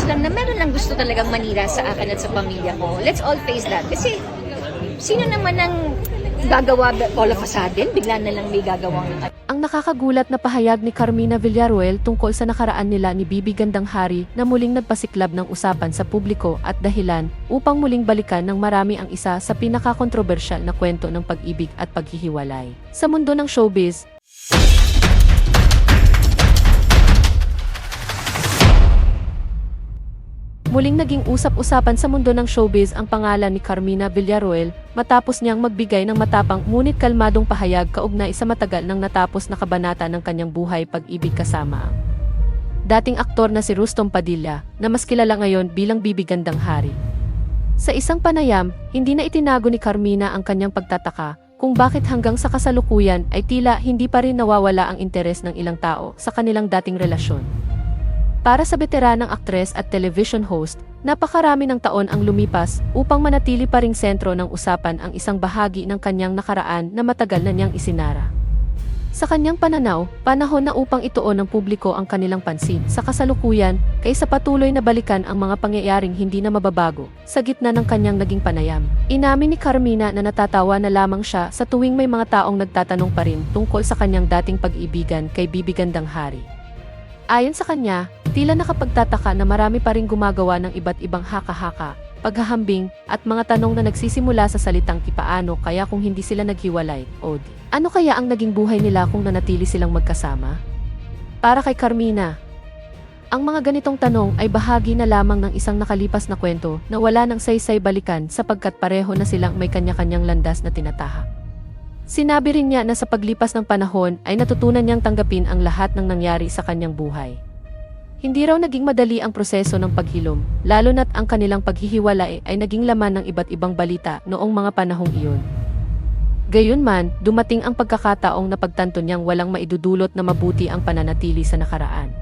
lang na meron lang gusto talagang manira sa akin at sa pamilya ko. Let's all face that. Kasi sino naman ang gagawa all of a sudden? Bigla na lang may gagawang Ang nakakagulat na pahayag ni Carmina Villaruel tungkol sa nakaraan nila ni Bibi Gandang Hari na muling nagpasiklab ng usapan sa publiko at dahilan upang muling balikan ng marami ang isa sa pinakakontrobersyal na kwento ng pag-ibig at paghihiwalay. Sa mundo ng showbiz, muling naging usap-usapan sa mundo ng showbiz ang pangalan ni Carmina Villaruel matapos niyang magbigay ng matapang ngunit kalmadong pahayag kaugnay sa matagal nang natapos na kabanata ng kanyang buhay pag-ibig kasama ang dating aktor na si Rustom Padilla na mas kilala ngayon bilang Bibi Gandang Hari. Sa isang panayam, hindi na itinago ni Carmina ang kanyang pagtataka kung bakit hanggang sa kasalukuyan ay tila hindi pa rin nawawala ang interes ng ilang tao sa kanilang dating relasyon. Para sa veteranang aktres at television host, napakarami ng taon ang lumipas upang manatili pa ring sentro ng usapan ang isang bahagi ng kanyang nakaraan na matagal na niyang isinara. Sa kanyang pananaw, panahon na upang ituon ng publiko ang kanilang pansin sa kasalukuyan kaysa patuloy na balikan ang mga pangyayaring hindi na mababago sa gitna ng kanyang naging panayam. Inamin ni Carmina na natatawa na lamang siya sa tuwing may mga taong nagtatanong pa rin tungkol sa kanyang dating pag-ibigan kay Bibi Gandang Hari. Ayon sa kanya, tila nakapagtataka na marami pa ring gumagawa ng iba't ibang haka-haka, paghahambing, at mga tanong na nagsisimula sa salitang ipaano kaya kung hindi sila naghiwalay, o di. Ano kaya ang naging buhay nila kung nanatili silang magkasama? Para kay Carmina, ang mga ganitong tanong ay bahagi na lamang ng isang nakalipas na kwento na wala nang saysay balikan sapagkat pareho na silang may kanya-kanyang landas na tinatahak. Sinabi rin niya na sa paglipas ng panahon ay natutunan niyang tanggapin ang lahat ng nangyari sa kanyang buhay. Hindi raw naging madali ang proseso ng paghilom, lalo na't ang kanilang paghihiwalay ay naging laman ng iba't ibang balita noong mga panahong iyon. Gayunman, dumating ang pagkakataong napagtanto niyang walang maidudulot na mabuti ang pananatili sa nakaraan.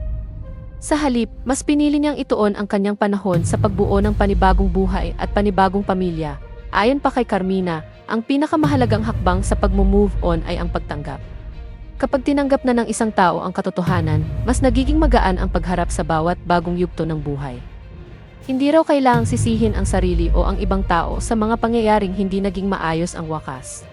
Sa halip, mas pinili niyang ituon ang kanyang panahon sa pagbuo ng panibagong buhay at panibagong pamilya. Ayon pa kay Carmina, ang pinakamahalagang hakbang sa pag-move on ay ang pagtanggap. Kapag tinanggap na ng isang tao ang katotohanan, mas nagiging magaan ang pagharap sa bawat bagong yugto ng buhay. Hindi raw kailangang sisihin ang sarili o ang ibang tao sa mga pangyayaring hindi naging maayos ang wakas.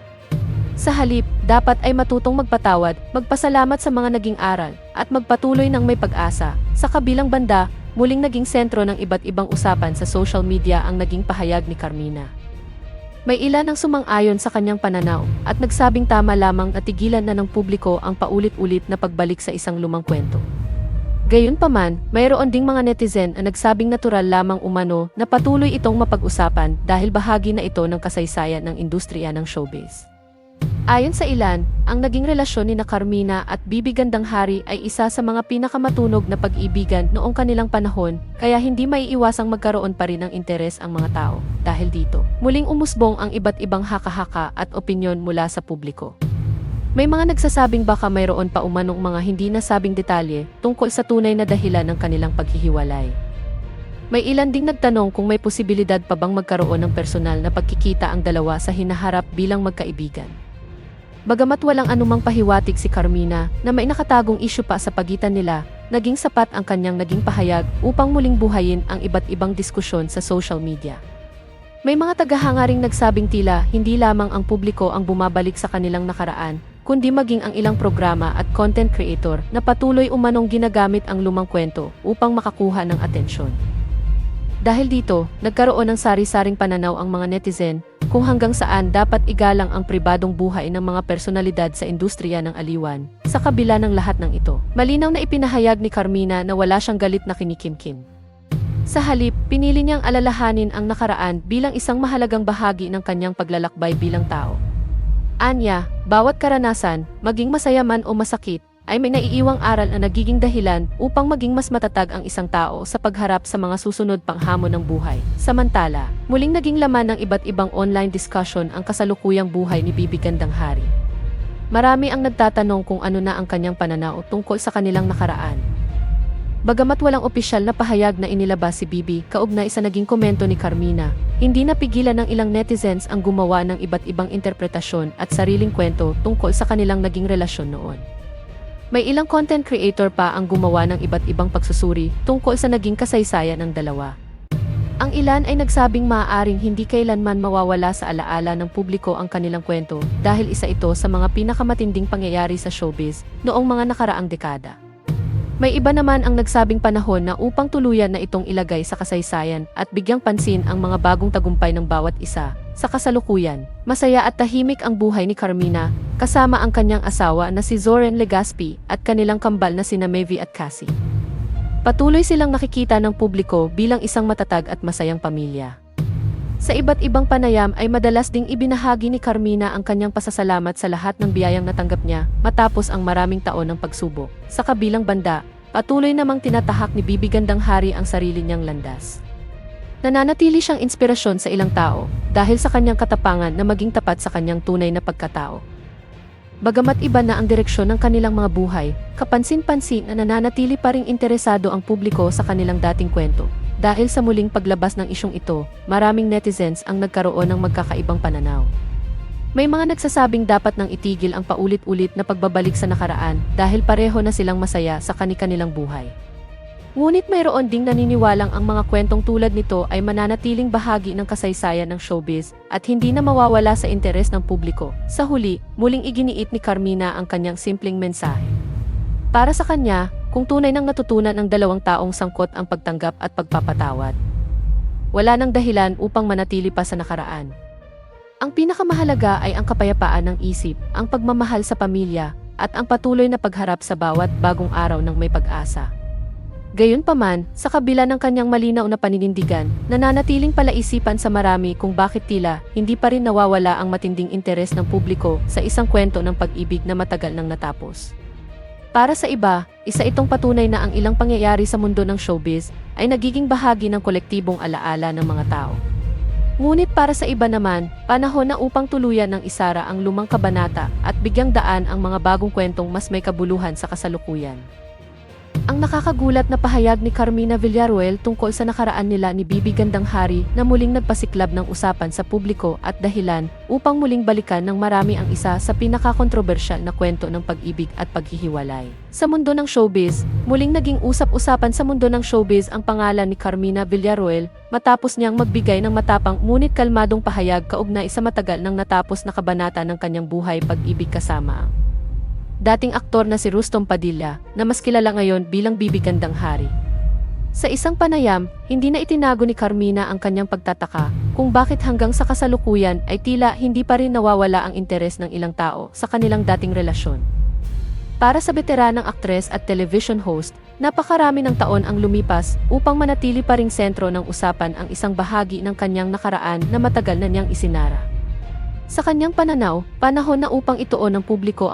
Sa halip, dapat ay matutong magpatawad, magpasalamat sa mga naging aral, at magpatuloy ng may pag-asa. Sa kabilang banda, muling naging sentro ng iba't ibang usapan sa social media ang naging pahayag ni Carmina. May ilan ang sumang-ayon sa kanyang pananaw at nagsabing tama lamang na tigilan na ng publiko ang paulit-ulit na pagbalik sa isang lumang kwento. Gayunpaman, mayroon ding mga netizen ang nagsabing natural lamang umano na patuloy itong mapag-usapan dahil bahagi na ito ng kasaysayan ng industriya ng showbiz. Ayon sa ilan, ang naging relasyon ni Carmina at Bibi Gandang Hari ay isa sa mga pinakamatunog na pag-ibigan noong kanilang panahon, kaya hindi maiiwasang magkaroon pa rin ng interes ang mga tao. Dahil dito, muling umusbong ang iba't ibang haka-haka at opinyon mula sa publiko. May mga nagsasabing baka mayroon pa umanong mga hindi nasabing detalye tungkol sa tunay na dahilan ng kanilang paghihiwalay. May ilan ding nagtanong kung may posibilidad pa bang magkaroon ng personal na pagkikita ang dalawa sa hinaharap bilang magkaibigan. Bagamat walang anumang pahiwatig si Carmina na may nakatagong isyu pa sa pagitan nila, naging sapat ang kanyang naging pahayag upang muling buhayin ang iba't ibang diskusyon sa social media. May mga tagahanga ring nagsabing tila hindi lamang ang publiko ang bumabalik sa kanilang nakaraan, kundi maging ang ilang programa at content creator na patuloy umanong ginagamit ang lumang kwento upang makakuha ng atensyon. Dahil dito, nagkaroon ng sari-saring pananaw ang mga netizen kung hanggang saan dapat igalang ang pribadong buhay ng mga personalidad sa industriya ng aliwan. Sa kabila ng lahat ng ito, malinaw na ipinahayag ni Carmina na wala siyang galit na kinikimkim. Sa halip, pinili niyang alalahanin ang nakaraan bilang isang mahalagang bahagi ng kanyang paglalakbay bilang tao. Anya, bawat karanasan, maging masaya man o masakit, ay may naiiwang aral na nagiging dahilan upang maging mas matatag ang isang tao sa pagharap sa mga susunod pang hamon ng buhay. Samantala, muling naging laman ng iba't ibang online discussion ang kasalukuyang buhay ni Bibi Gandang Hari. Marami ang nagtatanong kung ano na ang kanyang pananaw tungkol sa kanilang nakaraan. Bagamat walang opisyal na pahayag na inilabas si Bibi kaugnay sa naging komento ni Carmina, hindi napigilan ng ilang netizens ang gumawa ng iba't ibang interpretasyon at sariling kwento tungkol sa kanilang naging relasyon noon. May ilang content creator pa ang gumawa ng iba't ibang pagsusuri tungkol sa naging kasaysayan ng dalawa. Ang ilan ay nagsabing maaaring hindi kailanman mawawala sa alaala ng publiko ang kanilang kwento dahil isa ito sa mga pinakamatinding pangyayari sa showbiz noong mga nakaraang dekada. May iba naman ang nagsabing panahon na upang tuluyan na itong ilagay sa kasaysayan at bigyang pansin ang mga bagong tagumpay ng bawat isa. Sa kasalukuyan, masaya at tahimik ang buhay ni Carmina, kasama ang kanyang asawa na si Zoren Legaspi at kanilang kambal na sina Mavi at Cassie. Patuloy silang nakikita ng publiko bilang isang matatag at masayang pamilya. Sa iba't ibang panayam ay madalas ding ibinahagi ni Carmina ang kanyang pasasalamat sa lahat ng biyayang natanggap niya matapos ang maraming taon ng pagsubok. Sa kabilang banda, patuloy namang tinatahak ni Bibi Gandang Hari ang sarili niyang landas. Nananatili siyang inspirasyon sa ilang tao dahil sa kanyang katapangan na maging tapat sa kanyang tunay na pagkatao. Bagamat iba na ang direksyon ng kanilang mga buhay, kapansin-pansin na nananatili pa ring interesado ang publiko sa kanilang dating kwento. Dahil sa muling paglabas ng isyong ito, maraming netizens ang nagkaroon ng magkakaibang pananaw. May mga nagsasabing dapat nang itigil ang paulit-ulit na pagbabalik sa nakaraan dahil pareho na silang masaya sa kani-kanilang buhay. Ngunit mayroon ding naniniwalang ang mga kwentong tulad nito ay mananatiling bahagi ng kasaysayan ng showbiz at hindi na mawawala sa interes ng publiko. Sa huli, muling iginiit ni Carmina ang kanyang simpleng mensahe. Para sa kanya, kung tunay nang natutunan ng dalawang taong sangkot ang pagtanggap at pagpapatawad, wala nang dahilan upang manatili pa sa nakaraan. Ang pinakamahalaga ay ang kapayapaan ng isip, ang pagmamahal sa pamilya, at ang patuloy na pagharap sa bawat bagong araw ng may pag-asa. Gayunpaman, sa kabila ng kanyang malinaw na paninindigan, nananatiling palaisipan sa marami kung bakit tila hindi pa rin nawawala ang matinding interes ng publiko sa isang kwento ng pag-ibig na matagal nang natapos. Para sa iba, isa itong patunay na ang ilang pangyayari sa mundo ng showbiz ay nagiging bahagi ng kolektibong alaala ng mga tao. Ngunit para sa iba naman, panahon na upang tuluyan ng isara ang lumang kabanata at bigyang daan ang mga bagong kwentong mas may kabuluhan sa kasalukuyan. Ang nakakagulat na pahayag ni Carmina Villaruel tungkol sa nakaraan nila ni Bibi Gandang Hari na muling nagpasiklab ng usapan sa publiko at dahilan upang muling balikan ng marami ang isa sa pinakakontrobersyal na kwento ng pag-ibig at paghihiwalay. Sa mundo ng showbiz, muling naging usap-usapan sa mundo ng showbiz ang pangalan ni Carmina Villaruel matapos niyang magbigay ng matapang ngunit kalmadong pahayag kaugnay sa matagal nang natapos na kabanata ng kanyang buhay pag-ibig kasama ang dating aktor na si Rustom Padilla, na mas kilala ngayon bilang Bibi Gandang Hari. Sa isang panayam, hindi na itinago ni Carmina ang kanyang pagtataka kung bakit hanggang sa kasalukuyan ay tila hindi pa rin nawawala ang interes ng ilang tao sa kanilang dating relasyon. Para sa veteranang aktres at television host, napakarami ng taon ang lumipas upang manatili pa ring sentro ng usapan ang isang bahagi ng kanyang nakaraan na matagal na niyang isinara. Sa kanyang pananaw, panahon na upang ituon ng publiko